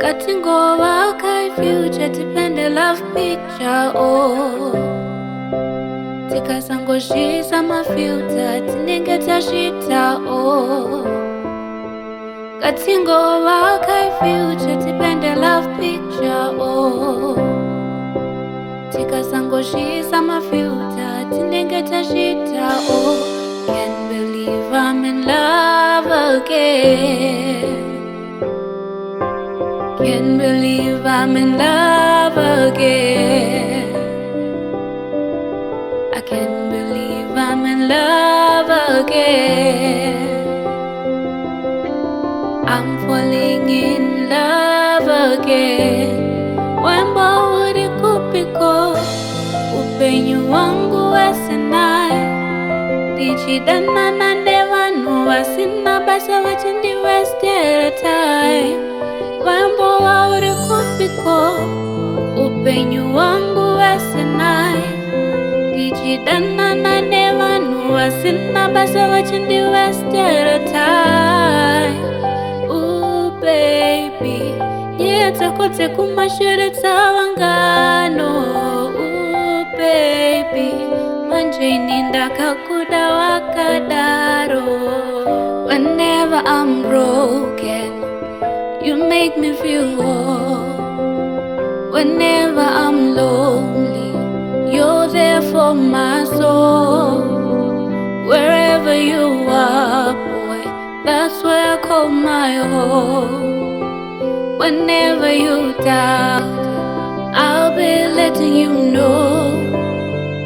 Katingova kai future tipende love picture oh tikasangoshisa mafilter tinenge tashita oh Katingova kai future tipende love picture oh tikasangoshisa mafilter tinenge tashita oh Can't believe I'm in love again. Can't believe I'm in love again. I can't believe I'm in love again. I'm falling in love again. Wemba uri kupiko upenyu wangu wasenai Dichidana na nevanu wasina basa wachindi wasted time Wembo wa uri kupiko upenyu wangu wasenai Dichidana na nevanu wasina basa wachindi wasted time Ooh baby Nyeta kote kumashire tawangano Ooh baby Manje ninda kakuda wakadaro Whenever I'm broken You make me feel whole Whenever I'm lonely You're there for my soul Wherever you are, boy That's where I call my home Whenever you doubt I'll be letting you know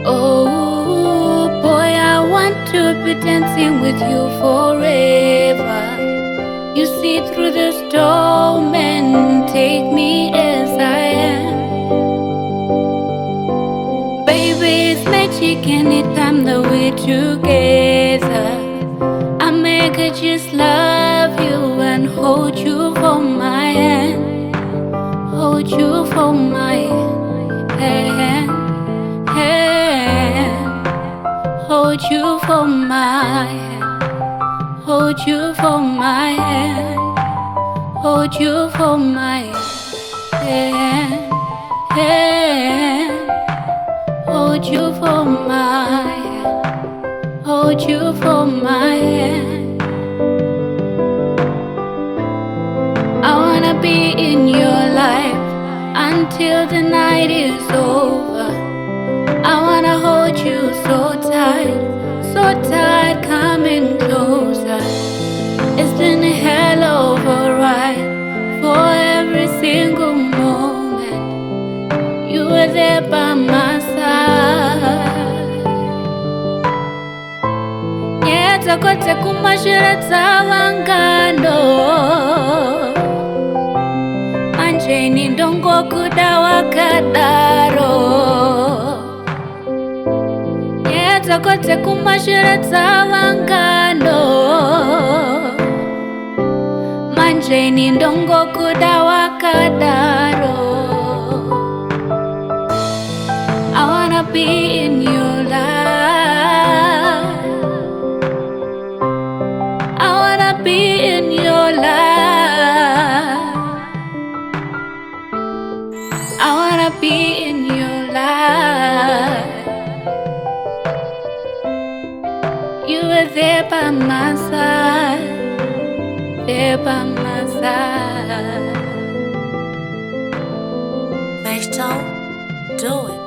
Oh boy, I want to be dancing with you forever You see through the storm and take me as I am Baby, it's magic anytime that we're together I make it just love you and hold you for my hand Hold you for my hand Hold you for my hand Hold you for my hand Hold you for my hand Hold you for my hand Hold you for my hand I wanna be in your life Until the night is over I wanna hold you so tight, coming closer It's been a hell of a ride For every single moment You were there by my side Nyeta kote kumashire tawangano Manje nindongo kuda wakadaro Kote kumashire tawangano Manje nindongo kuda wakadaro I wanna be in your life I wanna be in your life I wanna be in your life You were there by my side, there by my side. Next time, do it.